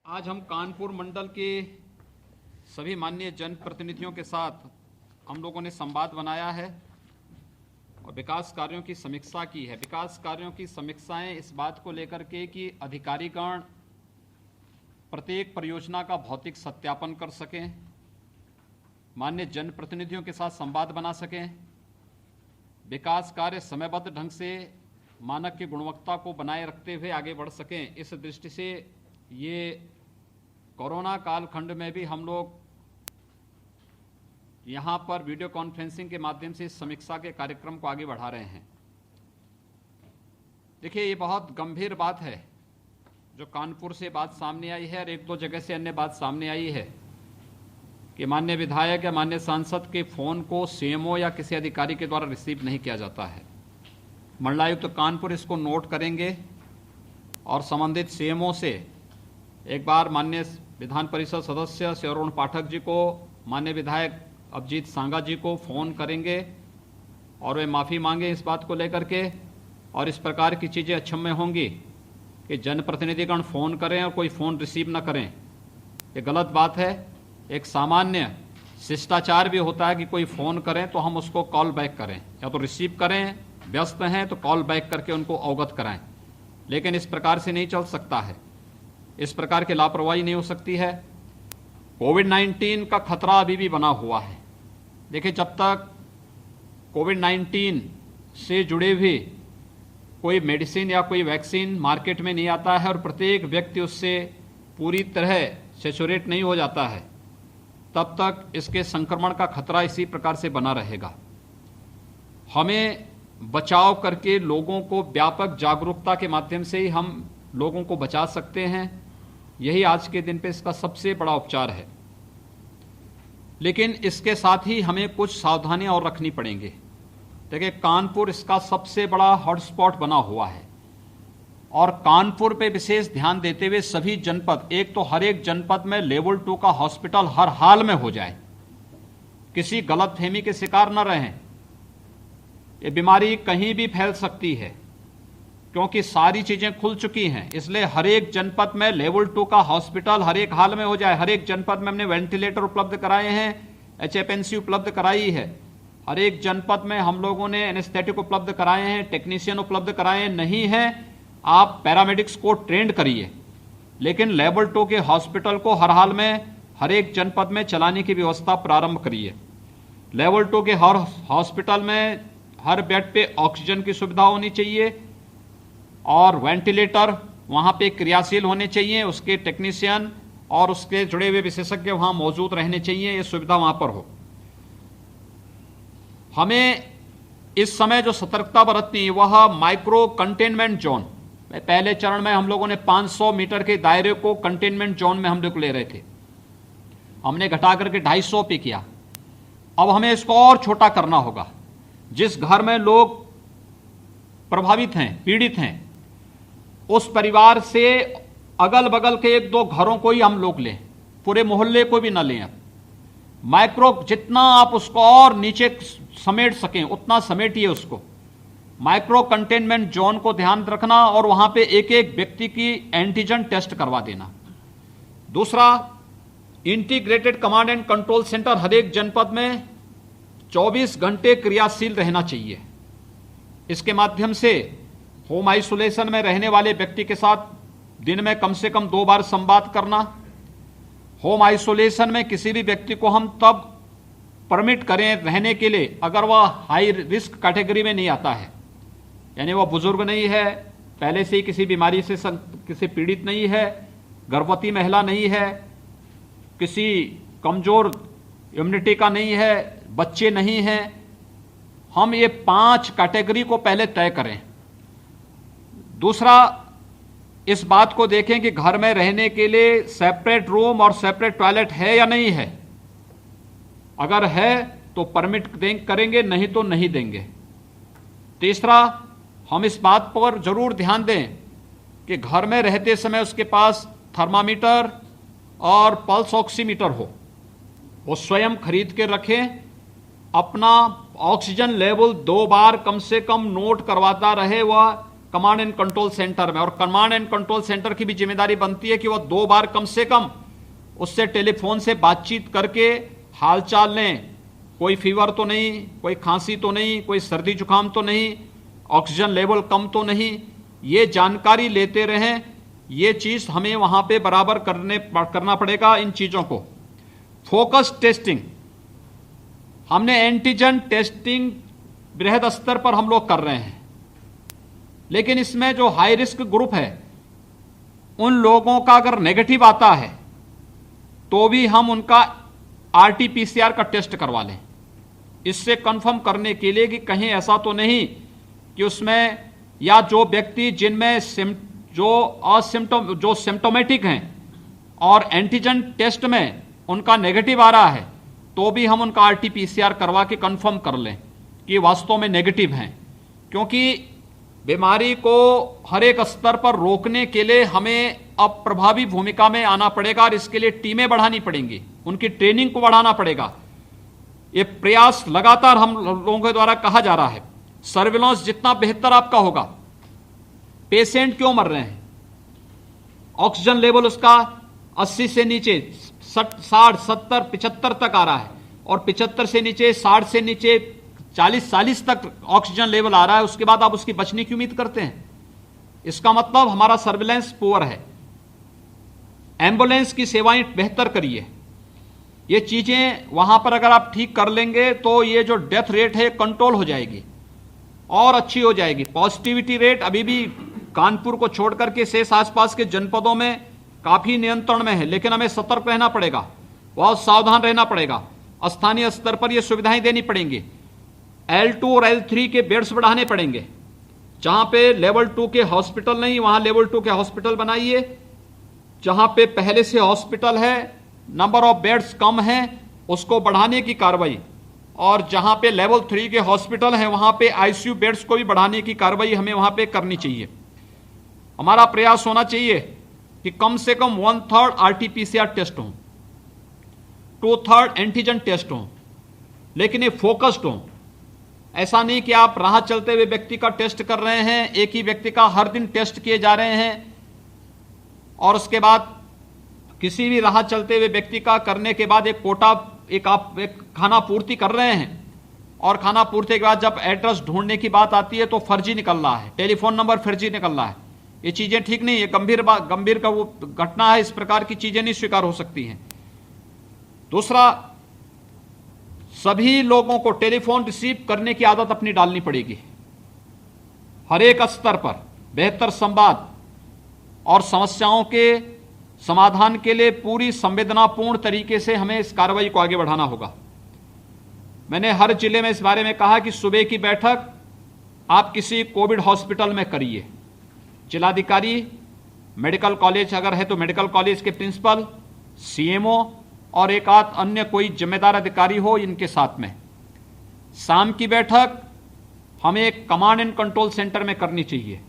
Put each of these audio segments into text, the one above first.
आज हम कानपुर मंडल के सभी माननीय जनप्रतिनिधियों के साथ हम लोगों ने संवाद बनाया है और विकास कार्यों की समीक्षा की है। विकास कार्यों की समीक्षाएं इस बात को लेकर के कि अधिकारीगण प्रत्येक परियोजना का भौतिक सत्यापन कर सकें, माननीय जनप्रतिनिधियों के साथ संवाद बना सकें, विकास कार्य समयबद्ध ढंग से मानक की गुणवत्ता को बनाए रखते हुए आगे बढ़ सकें। इस दृष्टि से ये कोरोना कालखंड में भी हम लोग यहाँ पर वीडियो कॉन्फ्रेंसिंग के माध्यम से इस समीक्षा के कार्यक्रम को आगे बढ़ा रहे हैं। देखिए, ये बहुत गंभीर बात है जो कानपुर से बात सामने आई है और एक दो जगह से अन्य बात सामने आई है कि माननीय विधायक या माननीय सांसद के फ़ोन को सीएमओ या किसी अधिकारी के द्वारा रिसीव नहीं किया जाता है। मंडलायुक्त तो कानपुर इसको नोट करेंगे और संबंधित सीएमओ से एक बार माननीय विधान परिषद सदस्य श्री अरुण पाठक जी को, माननीय विधायक अभिजीत सांगा जी को फ़ोन करेंगे और वे माफ़ी मांगे इस बात को लेकर के। और इस प्रकार की चीज़ें अक्षम्य होंगी कि जनप्रतिनिधिगण फ़ोन करें और कोई फ़ोन रिसीव न करें, ये गलत बात है। एक सामान्य शिष्टाचार भी होता है कि कोई फ़ोन करें तो हम उसको कॉल बैक करें, या तो रिसीव करें, व्यस्त हैं तो कॉल बैक करके उनको अवगत कराएं। लेकिन इस प्रकार से नहीं चल सकता है, इस प्रकार की लापरवाही नहीं हो सकती है। कोविड-19 का खतरा अभी भी बना हुआ है। देखिए, जब तक कोविड-19 से जुड़े हुए कोई मेडिसिन या कोई वैक्सीन मार्केट में नहीं आता है और प्रत्येक व्यक्ति उससे पूरी तरह सैचुरेट नहीं हो जाता है, तब तक इसके संक्रमण का खतरा इसी प्रकार से बना रहेगा। हमें बचाव करके लोगों को व्यापक जागरूकता के माध्यम से ही हम लोगों को बचा सकते हैं। यही आज के दिन पे इसका सबसे बड़ा उपचार है। लेकिन इसके साथ ही हमें कुछ सावधानियां और रखनी पड़ेंगी। देखिए, कानपुर इसका सबसे बड़ा हॉटस्पॉट बना हुआ है और कानपुर पे विशेष ध्यान देते हुए सभी जनपद, एक तो हर एक जनपद में लेवल 2 का हॉस्पिटल हर हाल में हो जाए, किसी गलतफहमी के शिकार न रहें। ये बीमारी कहीं भी फैल सकती है क्योंकि सारी चीजें खुल चुकी हैं, इसलिए हर एक जनपद में लेवल 2 का हॉस्पिटल हर एक हाल में हो जाए। हर एक जनपद में हमने वेंटिलेटर उपलब्ध कराए हैं, HFNC उपलब्ध कराई है। हर एक जनपद में हम लोगों ने एनेस्थेटिक उपलब्ध कराए हैं, टेक्नीशियन उपलब्ध कराए हैं। नहीं है, आप पैरामेडिक्स को ट्रेंड करिए, लेकिन लेवल 2 के हॉस्पिटल को हर हाल में हर एक जनपद में चलाने की व्यवस्था प्रारंभ करिए। लेवल 2 के हर हॉस्पिटल में हर बेड पे ऑक्सीजन की सुविधा होनी चाहिए और वेंटिलेटर वहां पे क्रियाशील होने चाहिए, उसके टेक्नीशियन और उसके जुड़े हुए विशेषज्ञ वहां मौजूद रहने चाहिए, ये सुविधा वहां पर हो। हमें इस समय जो सतर्कता बरतनी है वह माइक्रो कंटेनमेंट जोन, पहले चरण में हम लोगों ने 500 मीटर के दायरे को कंटेनमेंट जोन में हम लोग ले रहे थे, हमने घटा करके 250 पे किया। अब हमें इसको और छोटा करना होगा। जिस घर में लोग प्रभावित हैं, पीड़ित हैं, उस परिवार से अगल बगल के एक दो घरों को ही हम लोग लें, पूरे मोहल्ले को भी ना लें। अब माइक्रो जितना आप उसको और नीचे समेट सकें उतना समेटिए उसको। माइक्रो कंटेनमेंट जोन को ध्यान रखना और वहां पे एक एक व्यक्ति की एंटीजन टेस्ट करवा देना। दूसरा, integrated command and control centre हर एक जनपद में 24 घंटे क्रियाशील रहना चाहिए। इसके माध्यम से होम आइसोलेशन में रहने वाले व्यक्ति के साथ दिन में कम से कम 2 बार संवाद करना। होम आइसोलेशन में किसी भी व्यक्ति को हम तब परमिट करें रहने के लिए अगर वह हाई रिस्क कैटेगरी में नहीं आता है, यानी वह बुजुर्ग नहीं है, पहले से ही किसी बीमारी से किसी पीड़ित नहीं है, गर्भवती महिला नहीं है, किसी कमजोर इम्यूनिटी का नहीं है, बच्चे नहीं हैं। हम ये 5 कैटेगरी को पहले तय करें। दूसरा, इस बात को देखें कि घर में रहने के लिए सेपरेट रूम और सेपरेट टॉयलेट है या नहीं है। अगर है तो परमिट करेंगे, नहीं तो नहीं देंगे। तीसरा, हम इस बात पर जरूर ध्यान दें कि घर में रहते समय उसके पास थर्मामीटर और पल्स ऑक्सीमीटर हो, वो स्वयं खरीद के रखें। अपना ऑक्सीजन लेवल 2 बार कम से कम नोट करवाता रहे, वह कमांड एंड कंट्रोल सेंटर में, और कमांड एंड कंट्रोल सेंटर की भी जिम्मेदारी बनती है कि वह 2 बार कम से कम उससे टेलीफोन से बातचीत करके हालचाल लें, कोई फीवर तो नहीं, कोई खांसी तो नहीं, कोई सर्दी जुकाम तो नहीं, ऑक्सीजन लेवल कम तो नहीं, ये जानकारी लेते रहें। ये चीज हमें वहां पे बराबर करना पड़ेगा इन चीजों को। फोकस टेस्टिंग, हमने एंटीजन टेस्टिंग बृहद स्तर पर हम लोग कर रहे हैं, लेकिन इसमें जो हाई रिस्क ग्रुप है उन लोगों का अगर नेगेटिव आता है तो भी हम उनका आरटीपीसीआर का टेस्ट करवा लें, इससे कंफर्म करने के लिए कि कहीं ऐसा तो नहीं कि उसमें, या जो व्यक्ति जिनमें जो सिम्टोमेटिक हैं और एंटीजन टेस्ट में उनका नेगेटिव आ रहा है तो भी हम उनका आरटीपीसीआर करवा के कंफर्म कर लें कि वास्तव में नेगेटिव हैं। क्योंकि बीमारी को हर एक स्तर पर रोकने के लिए हमें अब प्रभावी भूमिका में आना पड़ेगा और इसके लिए टीमें बढ़ानी पड़ेंगी, उनकी ट्रेनिंग को बढ़ाना पड़ेगा। ये प्रयास लगातार हम लोगों के द्वारा कहा जा रहा है। सर्विलांस जितना बेहतर आपका होगा, पेशेंट क्यों मर रहे हैं, ऑक्सीजन लेवल उसका 80 से नीचे 60, 70, 75 तक आ रहा है, और 75 से नीचे, 60 से नीचे 40 तक ऑक्सीजन लेवल आ रहा है, उसके बाद आप उसकी बचने की उम्मीद करते हैं। इसका मतलब हमारा सर्विलांस पुअर है। एम्बुलेंस की सेवाएं बेहतर करिए। ये चीजें वहां पर अगर आप ठीक कर लेंगे तो ये जो डेथ रेट है कंट्रोल हो जाएगी और अच्छी हो जाएगी। पॉजिटिविटी रेट अभी भी कानपुर को छोड़कर के शेष आसपास के जनपदों में काफी नियंत्रण में है, लेकिन हमें सतर्क रहना पड़ेगा, बहुत सावधान रहना पड़ेगा। स्थानीय स्तर पर ये सुविधाएं देनी पड़ेंगी। L2 और L3 के बेड्स बढ़ाने पड़ेंगे। जहां पे लेवल 2 के हॉस्पिटल नहीं, वहां लेवल 2 के हॉस्पिटल बनाइए। जहां पे पहले से हॉस्पिटल है, नंबर ऑफ बेड्स कम है, उसको बढ़ाने की कार्रवाई, और जहां पे लेवल 3 के हॉस्पिटल है वहां पे आईसीयू बेड्स को भी बढ़ाने की कार्रवाई हमें वहां पे करनी चाहिए। हमारा प्रयास होना चाहिए कि कम से कम 1/3 आरटीपीसीआर टेस्ट हो, 2/3 एंटीजन टेस्ट हो, लेकिन ये फोकस्ड हो। ऐसा नहीं कि आप राह चलते हुए व्यक्ति का टेस्ट कर रहे हैं, एक ही व्यक्ति का हर दिन टेस्ट किए जा रहे हैं, और उसके बाद किसी भी राह चलते हुए व्यक्ति का करने के बाद एक कोटा, एक खाना पूर्ति कर रहे हैं, और खाना पूर्ति के बाद जब एड्रेस ढूंढने की बात आती है तो फर्जी निकल रहा है, टेलीफोन नंबर फर्जी निकल रहा है। ये चीजें ठीक नहीं है, गंभीर का वो घटना है। इस प्रकार की चीजें नहीं स्वीकार हो सकती हैं। दूसरा, सभी लोगों को टेलीफोन रिसीव करने की आदत अपनी डालनी पड़ेगी। हर एक स्तर पर बेहतर संवाद और समस्याओं के समाधान के लिए पूरी संवेदनापूर्ण तरीके से हमें इस कार्रवाई को आगे बढ़ाना होगा। मैंने हर जिले में इस बारे में कहा कि सुबह की बैठक आप किसी कोविड हॉस्पिटल में करिए। जिलाधिकारी, मेडिकल कॉलेज अगर है तो मेडिकल कॉलेज के प्रिंसिपल, सीएमओ और एक आध अन्य कोई जिम्मेदार अधिकारी हो इनके साथ में। शाम की बैठक हमें एक कमांड एंड कंट्रोल सेंटर में करनी चाहिए।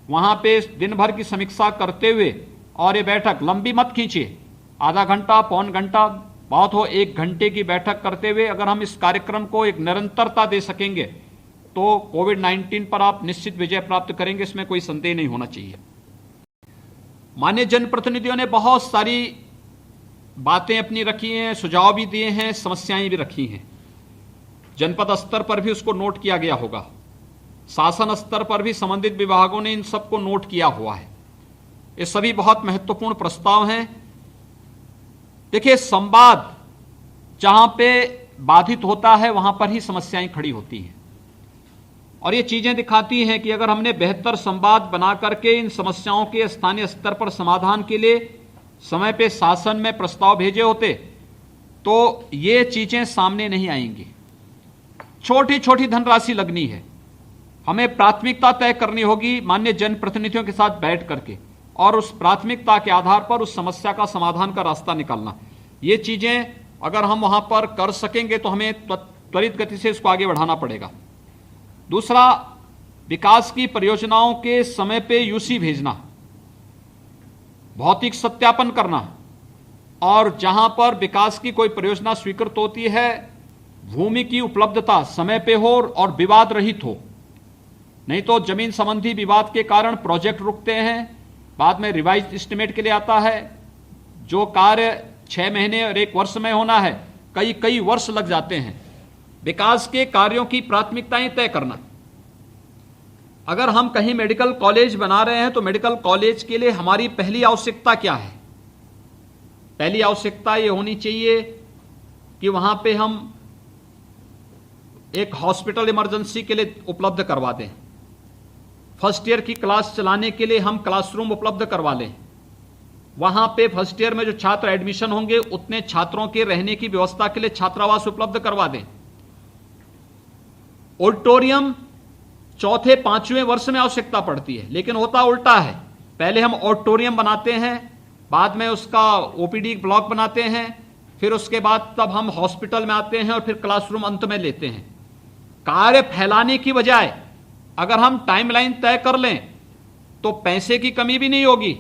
वहां पे दिन भर की समीक्षा करते हुए, और ये बैठक लंबी मत खींचिए, आधा घंटा, पौन घंटा, बहुत हो 1 घंटे की बैठक करते हुए अगर हम इस कार्यक्रम को एक निरंतरता दे सकेंगे तो कोविड-19 पर आप निश्चित विजय प्राप्त करेंगे, इसमें कोई संदेह नहीं होना चाहिए। माननीय जनप्रतिनिधियों ने बहुत सारी बातें अपनी रखी हैं, सुझाव भी दिए हैं, समस्याएं भी रखी हैं। जनपद स्तर पर भी उसको नोट किया गया होगा, शासन स्तर पर भी संबंधित विभागों ने इन सबको नोट किया हुआ है। ये सभी बहुत महत्वपूर्ण प्रस्ताव हैं। देखिए, संवाद जहां पे बाधित होता है वहां पर ही समस्याएं खड़ी होती हैं, और ये चीजें दिखाती हैं कि अगर हमने बेहतर संवाद बना करके इन समस्याओं के स्थानीय स्तर पर समाधान के लिए समय पे शासन में प्रस्ताव भेजे होते तो ये चीजें सामने नहीं आएंगी। छोटी छोटी धनराशि लगनी है, हमें प्राथमिकता तय करनी होगी माननीय जनप्रतिनिधियों के साथ बैठ करके, और उस प्राथमिकता के आधार पर उस समस्या का समाधान का रास्ता निकालना। ये चीजें अगर हम वहां पर कर सकेंगे तो हमें त्वरित गति से इसको आगे बढ़ाना पड़ेगा। दूसरा, विकास की परियोजनाओं के समय पे यूसी भेजना, भौतिक सत्यापन करना, और जहां पर विकास की कोई परियोजना स्वीकृत होती है भूमि की उपलब्धता समय पे हो और विवाद रहित हो। नहीं तो जमीन संबंधी विवाद के कारण प्रोजेक्ट रुकते हैं, बाद में रिवाइज एस्टिमेट के लिए आता है। जो कार्य 6 महीने और 1 वर्ष में होना है, कई वर्ष लग जाते हैं। विकास के कार्यों की प्राथमिकताएं तय करना। अगर हम कहीं मेडिकल कॉलेज बना रहे हैं तो मेडिकल कॉलेज के लिए हमारी पहली आवश्यकता क्या है? पहली आवश्यकता यह होनी चाहिए कि वहां पे हम एक हॉस्पिटल इमरजेंसी के लिए उपलब्ध करवा दें। फर्स्ट ईयर की क्लास चलाने के लिए हम क्लासरूम उपलब्ध करवा लें। वहां पे फर्स्ट ईयर में जो छात्र एडमिशन होंगे उतने छात्रों के रहने की व्यवस्था के लिए छात्रावास उपलब्ध करवा दें। ऑडिटोरियम चौथे 5वें वर्ष में आवश्यकता पड़ती है, लेकिन होता उल्टा है। पहले हम ऑडिटोरियम बनाते हैं, बाद में उसका ओपीडी ब्लॉक बनाते हैं, फिर उसके बाद तब हम हॉस्पिटल में आते हैं और फिर क्लासरूम अंत में लेते हैं। कार्य फैलाने की बजाय अगर हम टाइमलाइन तय कर लें तो पैसे की कमी भी नहीं होगी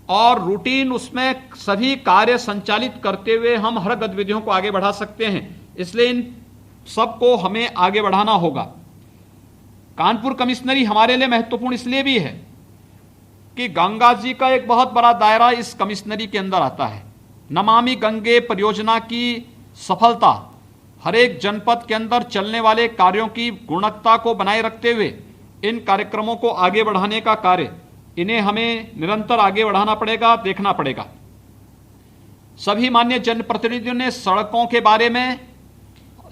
और रूटीन उसमें सभी कार्य संचालित करते हुए हम हर गतिविधियों को आगे बढ़ा सकते हैं। इसलिए इन सबको हमें आगे बढ़ाना होगा। कानपुर कमिश्नरी हमारे लिए महत्वपूर्ण इसलिए भी है कि गंगा जी का एक बहुत बड़ा दायरा इस कमिश्नरी के अंदर आता है। नमामि गंगे परियोजना की सफलता हर एक जनपद के अंदर चलने वाले कार्यों की गुणवत्ता को बनाए रखते हुए इन कार्यक्रमों को आगे बढ़ाने का कार्य, इन्हें हमें निरंतर आगे बढ़ाना पड़ेगा, देखना पड़ेगा। सभी माननीय जनप्रतिनिधियों ने सड़कों के बारे में,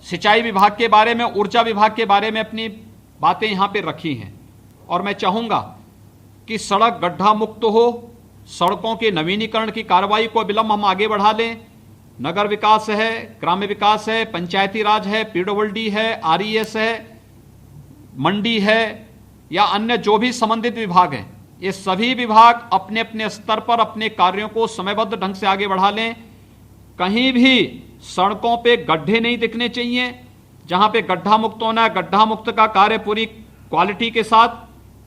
सिंचाई विभाग के बारे में, ऊर्जा विभाग के बारे में अपनी बातें यहां पे रखी हैं और मैं चाहूंगा कि सड़क गड्ढा मुक्त हो, सड़कों के नवीनीकरण की कार्रवाई को विलंब हम आगे बढ़ा लें। नगर विकास है, ग्राम्य विकास है, पंचायती राज है, पीडब्ल्यूडी है, आरईएस है, मंडी है या अन्य जो भी संबंधित विभाग हैं, ये सभी विभाग अपने अपने स्तर पर अपने कार्यों को समयबद्ध ढंग से आगे बढ़ा लें। कहीं भी सड़कों पे गड्ढे नहीं दिखने चाहिए। जहां पे गड्ढा मुक्त होना है, गड्ढा मुक्त का कार्य पूरी क्वालिटी के साथ,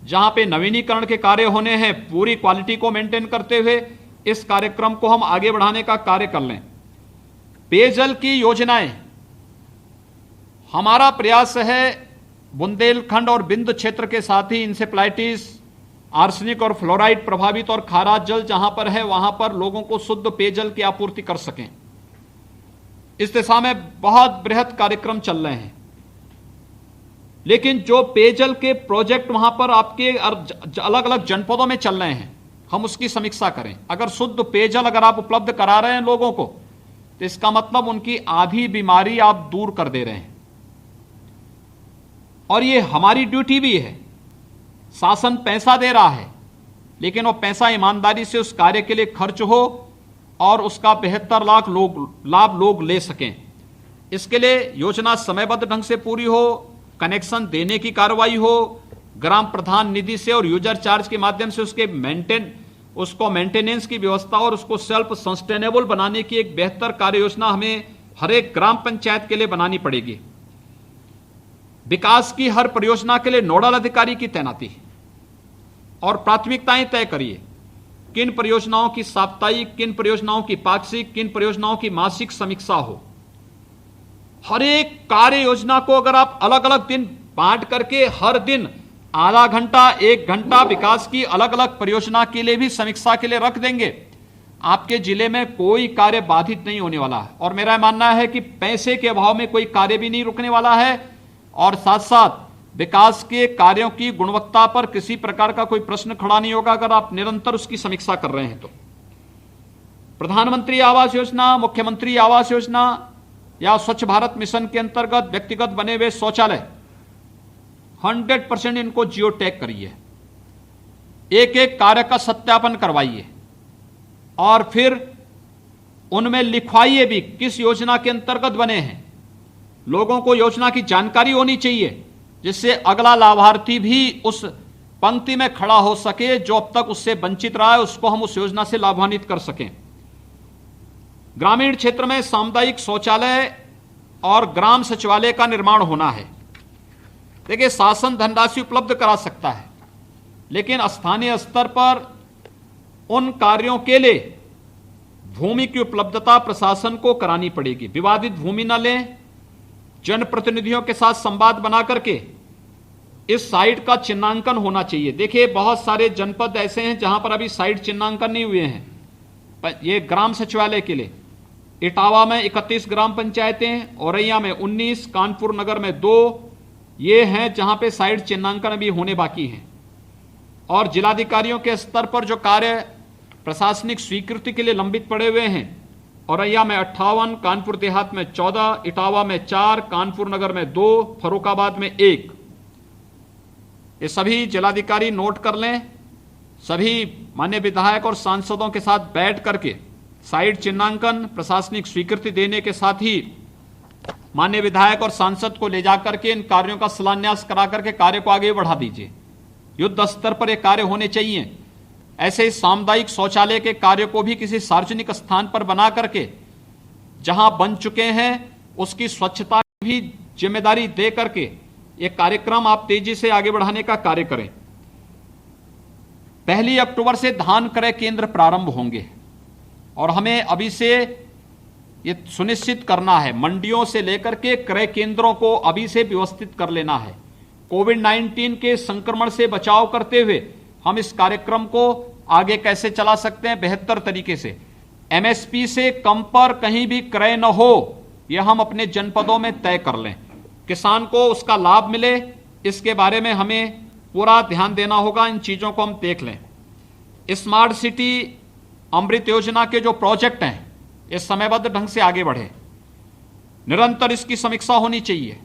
जहां पे नवीनीकरण के कार्य होने हैं पूरी क्वालिटी को मेंटेन करते हुए इस कार्यक्रम को हम आगे बढ़ाने का कार्य कर लें। पेयजल की योजनाएं, हमारा प्रयास है बुंदेलखंड और बिंद क्षेत्र के साथ ही इंसेफ्लाइटिस, आर्सेनिक और फ्लोराइड प्रभावित और खारा जल जहां पर है वहां पर लोगों को शुद्ध पेयजल की आपूर्ति कर सकें। इस दिशा में बहुत बृहद कार्यक्रम चल रहे हैं। लेकिन जो पेयजल के प्रोजेक्ट वहां पर आपके अलग अलग जनपदों में चल रहे हैं, हम उसकी समीक्षा करें। अगर शुद्ध पेयजल अगर आप उपलब्ध करा रहे हैं लोगों को तो इसका मतलब उनकी आधी बीमारी आप दूर कर दे रहे हैं और ये हमारी ड्यूटी भी है। शासन पैसा दे रहा है लेकिन वो पैसा ईमानदारी से उस कार्य के लिए खर्च हो और उसका बेहतर लाभ लोग ले सकें। इसके लिए योजना समयबद्ध ढंग से पूरी हो, कनेक्शन देने की कार्रवाई हो, ग्राम प्रधान निधि से और यूजर चार्ज के माध्यम से उसको मेंटेनेंस की व्यवस्था और उसको सेल्फ सस्टेनेबल बनाने की एक बेहतर कार्य योजना हमें हर एक ग्राम पंचायत के लिए बनानी पड़ेगी। विकास की हर परियोजना के लिए नोडल अधिकारी की तैनाती और प्राथमिकताएं तय करिए। किन परियोजनाओं की साप्ताहिक, किन परियोजनाओं की पाक्षिक, किन परियोजनाओं की मासिक समीक्षा हो। हर एक कार्य योजना को अगर आप अलग अलग दिन बांट करके हर दिन आधा घंटा, 1 घंटा विकास की अलग अलग परियोजना के लिए भी समीक्षा के लिए रख देंगे, आपके जिले में कोई कार्य बाधित नहीं होने वाला है। और मेरा मानना है कि पैसे के अभाव में कोई कार्य भी नहीं रुकने वाला है और साथ साथ विकास के कार्यों की गुणवत्ता पर किसी प्रकार का कोई प्रश्न खड़ा नहीं होगा अगर आप निरंतर उसकी समीक्षा कर रहे हैं तो। प्रधानमंत्री आवास योजना, मुख्यमंत्री आवास योजना या स्वच्छ भारत मिशन के अंतर्गत व्यक्तिगत बने हुए शौचालय 100% इनको जियो टैग करिए, एक एक कार्य का सत्यापन करवाइए और फिर उनमें लिखवाइए भी किस योजना के अंतर्गत बने हैं। लोगों को योजना की जानकारी होनी चाहिए जिससे अगला लाभार्थी भी उस पंक्ति में खड़ा हो सके जो अब तक उससे वंचित रहा है, उसको हम उस योजना से लाभान्वित कर सकें। ग्रामीण क्षेत्र में सामुदायिक शौचालय और ग्राम सचिवालय का निर्माण होना है। देखिए, शासन धनराशि उपलब्ध करा सकता है लेकिन स्थानीय स्तर पर उन कार्यों के लिए भूमि की उपलब्धता प्रशासन को करानी पड़ेगी। विवादित भूमि न लें, जनप्रतिनिधियों के साथ संवाद बना करके इस साइट का चिन्हांकन होना चाहिए। देखिए बहुत सारे जनपद ऐसे हैं जहां पर अभी साइट चिन्हांकन नहीं हुए हैं। ये ग्राम सचिवालय के लिए इटावा में 31 ग्राम पंचायतें, औरैया में 19, कानपुर नगर में 2 ये हैं जहां पे साइट चिन्हांकन अभी होने बाकी हैं। और जिलाधिकारियों के स्तर पर जो कार्य प्रशासनिक स्वीकृति के लिए लंबित पड़े हुए हैं, औरैया में 58, कानपुर देहात में 14, इटावा में 4, कानपुर नगर में 2, फर्रुखाबाद में 1। ये सभी जिलाधिकारी नोट कर लें। सभी माननीय विधायक और सांसदों के साथ बैठ करके साइट चिन्हांकन प्रशासनिक स्वीकृति देने के साथ ही माननीय विधायक और सांसद को ले जाकर के इन कार्यों का शिलान्यास करा करके कार्य को आगे बढ़ा दीजिए। युद्ध स्तर पर ये कार्य होने चाहिए। ऐसे ही सामुदायिक शौचालय के कार्य को भी किसी सार्वजनिक स्थान पर बना करके जहां बन चुके हैं उसकी स्वच्छता की भी जिम्मेदारी दे करके ये कार्यक्रम आप तेजी से आगे बढ़ाने का कार्य करें। 1 अक्टूबर से धान क्रय केंद्र प्रारंभ होंगे और हमें अभी से ये सुनिश्चित करना है, मंडियों से लेकर के क्रय केंद्रों को अभी से व्यवस्थित कर लेना है। कोविड-19 के संक्रमण से बचाव करते हुए हम इस कार्यक्रम को आगे कैसे चला सकते हैं बेहतर तरीके से। एमएसपी से कम पर कहीं भी क्रय न हो, यह हम अपने जनपदों में तय कर लें। किसान को उसका लाभ मिले, इसके बारे में हमें पूरा ध्यान देना होगा। इन चीजों को हम देख लें। स्मार्ट सिटी अमृत योजना के जो प्रोजेक्ट हैं ये समयबद्ध ढंग से आगे बढ़े, निरंतर इसकी समीक्षा होनी चाहिए।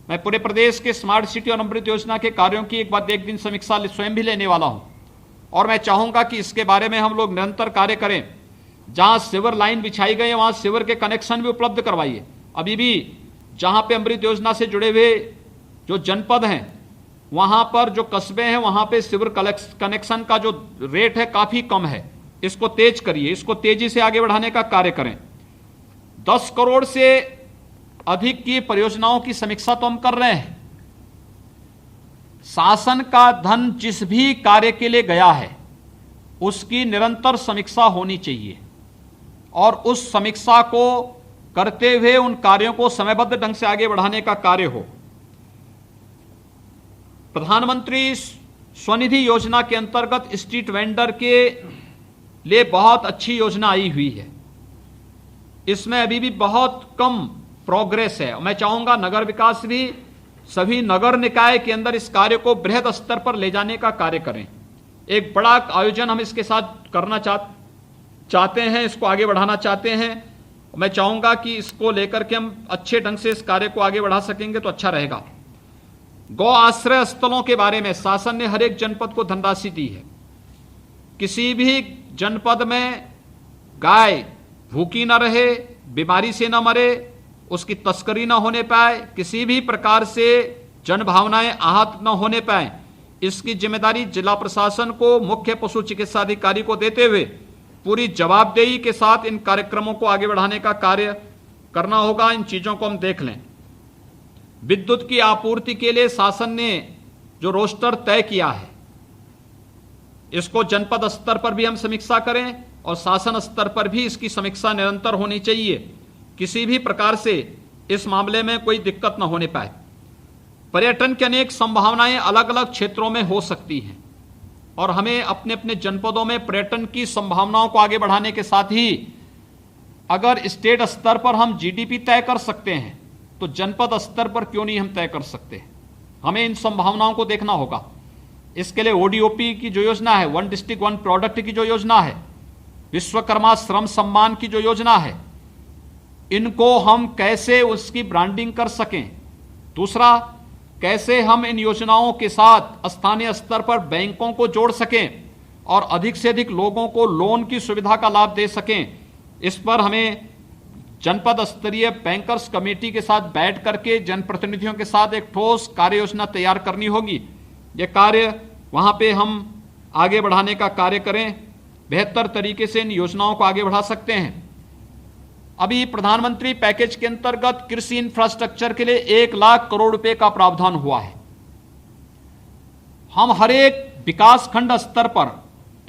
मैं पूरे प्रदेश के स्मार्ट सिटी और अमृत योजना के कार्यों की एक दिन समीक्षा स्वयं भी लेने वाला हूं और मैं चाहूंगा कि इसके बारे में हम लोग निरंतर कार्य करें। जहां सीवर लाइन बिछाई गई है वहां सीवर के कनेक्शन भी उपलब्ध करवाइए। अभी भी जहां पे अमृत योजना से जुड़े हुए जो जनपद हैं वहां पर जो कस्बे हैं वहां पे सीवर कनेक्शन का जो रेट है काफी कम है, इसको तेज करिए, इसको तेजी से आगे बढ़ाने का कार्य करें। 10 करोड़ से अधिक की परियोजनाओं की समीक्षा तो हम कर रहे हैं। शासन का धन जिस भी कार्य के लिए गया है उसकी निरंतर समीक्षा होनी चाहिए और उस समीक्षा को करते हुए उन कार्यों को समयबद्ध ढंग से आगे बढ़ाने का कार्य हो। प्रधानमंत्री स्वनिधि योजना के अंतर्गत स्ट्रीट वेंडर के लिए बहुत अच्छी योजना आई हुई है। इसमें अभी भी बहुत कम प्रोग्रेस है। मैं चाहूंगा नगर विकास भी सभी नगर निकाय के अंदर इस कार्य को बृहद स्तर पर ले जाने का कार्य करें। एक बड़ा आयोजन हम इसके साथ करना चाहते हैं, इसको आगे बढ़ाना चाहते हैं। मैं चाहूंगा कि इसको लेकर के हम अच्छे ढंग से इस कार्य को आगे बढ़ा सकेंगे तो अच्छा रहेगा। गौ आश्रय स्थलों के बारे में शासन ने हर एक जनपद को धनराशि दी है। किसी भी जनपद में गाय भूखी न रहे, बीमारी से न मरे, उसकी तस्करी न होने पाए, किसी भी प्रकार से जनभावनाएं आहत न होने पाए, इसकी जिम्मेदारी जिला प्रशासन को मुख्य पशु चिकित्सा अधिकारी को देते हुए पूरी जवाबदेही के साथ इन कार्यक्रमों को आगे बढ़ाने का कार्य करना होगा। इन चीजों को हम देख लें। विद्युत की आपूर्ति के लिए शासन ने जो रोस्टर तय किया है इसको जनपद स्तर पर भी हम समीक्षा करें और शासन स्तर पर भी इसकी समीक्षा निरंतर होनी चाहिए। किसी भी प्रकार से इस मामले में कोई दिक्कत न होने पाए। पर्यटन की अनेक संभावनाएं अलग अलग क्षेत्रों में हो सकती हैं और हमें अपने अपने जनपदों में पर्यटन की संभावनाओं को आगे बढ़ाने के साथ ही अगर स्टेट स्तर पर हम जीडीपी तय कर सकते हैं तो जनपद स्तर पर क्यों नहीं हम तय कर सकते। हमें इन संभावनाओं को देखना होगा। इसके लिए ओडीओपी की जो योजना है, वन डिस्ट्रिक्ट वन प्रोडक्ट की जो योजना है, विश्वकर्मा श्रम सम्मान की जो योजना है, इनको हम कैसे उसकी ब्रांडिंग कर सकें। दूसरा, कैसे हम इन योजनाओं के साथ स्थानीय स्तर पर बैंकों को जोड़ सकें और अधिक से अधिक लोगों को लोन की सुविधा का लाभ दे सकें। इस पर हमें जनपद स्तरीय बैंकर्स कमेटी के साथ बैठ करके जनप्रतिनिधियों के साथ एक ठोस कार्य योजना तैयार करनी होगी। ये कार्य वहां पे हम आगे बढ़ाने का कार्य करें। बेहतर तरीके से इन योजनाओं को आगे बढ़ा सकते हैं। अभी प्रधानमंत्री पैकेज के अंतर्गत कृषि इंफ्रास्ट्रक्चर के लिए 1 लाख करोड़ रुपए का प्रावधान हुआ है। हम हर एक विकास खंड स्तर पर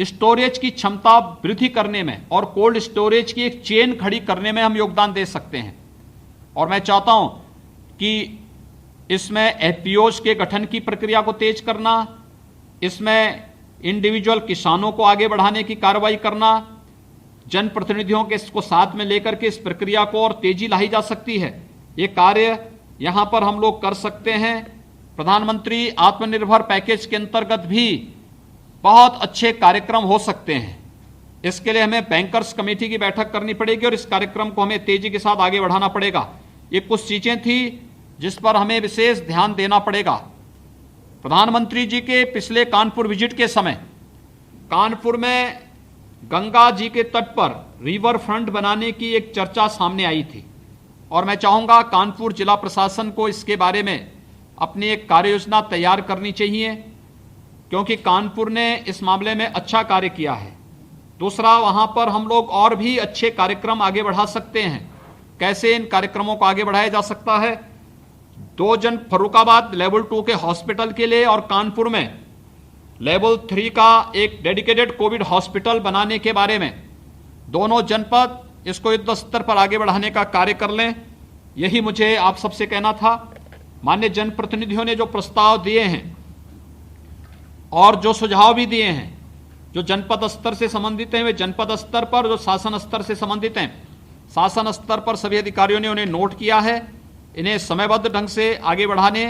स्टोरेज की क्षमता वृद्धि करने में और कोल्ड स्टोरेज की एक चेन खड़ी करने में हम योगदान दे सकते हैं। और मैं चाहता हूं कि इसमें एफपीओज के गठन की प्रक्रिया को तेज करना, इसमें इंडिविजुअल किसानों को आगे बढ़ाने की कार्रवाई करना, जनप्रतिनिधियों के इसको साथ में लेकर के इस प्रक्रिया को और तेजी लाई जा सकती है। ये कार्य यहां पर हम लोग कर सकते हैं। प्रधानमंत्री आत्मनिर्भर पैकेज के अंतर्गत भी बहुत अच्छे कार्यक्रम हो सकते हैं। इसके लिए हमें बैंकर्स कमेटी की बैठक करनी पड़ेगी और इस कार्यक्रम को हमें तेजी के साथ आगे बढ़ाना पड़ेगा। ये कुछ चीजें थी जिस पर हमें विशेष ध्यान देना पड़ेगा। प्रधानमंत्री जी के पिछले कानपुर विजिट के समय कानपुर में गंगा जी के तट पर रिवर फ्रंट बनाने की एक चर्चा सामने आई थी और मैं चाहूंगा कानपुर जिला प्रशासन को इसके बारे में अपनी एक कार्य योजना तैयार करनी चाहिए, क्योंकि कानपुर ने इस मामले में अच्छा कार्य किया है। दूसरा, वहां पर हम लोग और भी अच्छे कार्यक्रम आगे बढ़ा सकते हैं। कैसे इन कार्यक्रमों को आगे बढ़ाया जा सकता है? 2 जन फर्रुखाबाद लेवल 2 के हॉस्पिटल के लिए और कानपुर में लेवल 3 का एक डेडिकेटेड कोविड हॉस्पिटल बनाने के बारे में दोनों जनपद इसको युद्ध स्तर पर आगे बढ़ाने का कार्य कर लें। यही मुझे आप सबसे कहना था। माननीय जनप्रतिनिधियों ने जो प्रस्ताव दिए हैं और जो सुझाव भी दिए हैं, जो जनपद स्तर से संबंधित हैं वे जनपद स्तर पर, जो शासन स्तर से संबंधित हैं शासन स्तर पर, सभी अधिकारियों ने उन्हें नोट किया है। इन्हें समयबद्ध ढंग से आगे बढ़ाने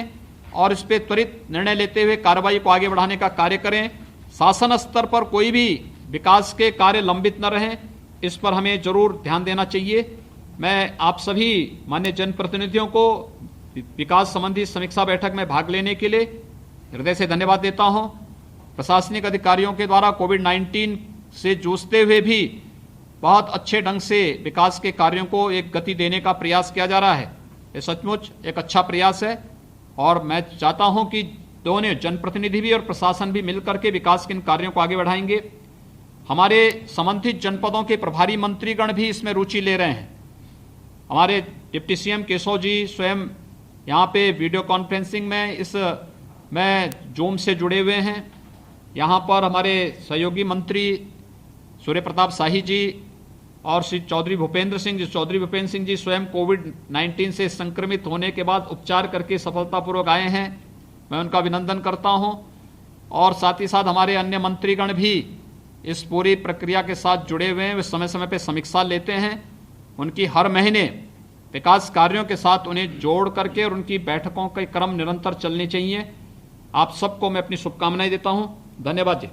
और इस पर त्वरित निर्णय लेते हुए कार्रवाई को आगे बढ़ाने का कार्य करें। शासन स्तर पर कोई भी विकास के कार्य लंबित न रहें, इस पर हमें जरूर ध्यान देना चाहिए। मैं आप सभी माननीय जनप्रतिनिधियों को विकास संबंधी समीक्षा बैठक में भाग लेने के लिए हृदय से धन्यवाद देता हूं। प्रशासनिक अधिकारियों के द्वारा कोविड-19 से जूझते हुए भी बहुत अच्छे ढंग से विकास के कार्यों को एक गति देने का प्रयास किया जा रहा है। ये सचमुच एक अच्छा प्रयास है और मैं चाहता हूं कि दोनों जनप्रतिनिधि भी और प्रशासन भी मिलकर के विकास के इन कार्यों को आगे बढ़ाएंगे। हमारे संबंधित जनपदों के प्रभारी मंत्रीगण भी इसमें रुचि ले रहे हैं। हमारे डिप्टी सीएम केशव जी स्वयं यहाँ पे वीडियो कॉन्फ्रेंसिंग में जूम से जुड़े हुए हैं। यहाँ पर हमारे सहयोगी मंत्री सूर्य प्रताप शाही जी और श्री चौधरी भूपेंद्र सिंह जी स्वयं कोविड-19 से संक्रमित होने के बाद उपचार करके सफलतापूर्वक आए हैं। मैं उनका अभिनंदन करता हूं। और साथ ही साथ हमारे अन्य मंत्रीगण भी इस पूरी प्रक्रिया के साथ जुड़े हुए हैं। वे समय समय पर समीक्षा लेते हैं। उनकी हर महीने विकास कार्यों के साथ उन्हें जोड़ करके और उनकी बैठकों के क्रम निरंतर चलने चाहिए। आप सबको मैं अपनी शुभकामनाएं देता हूं। धन्यवाद जी।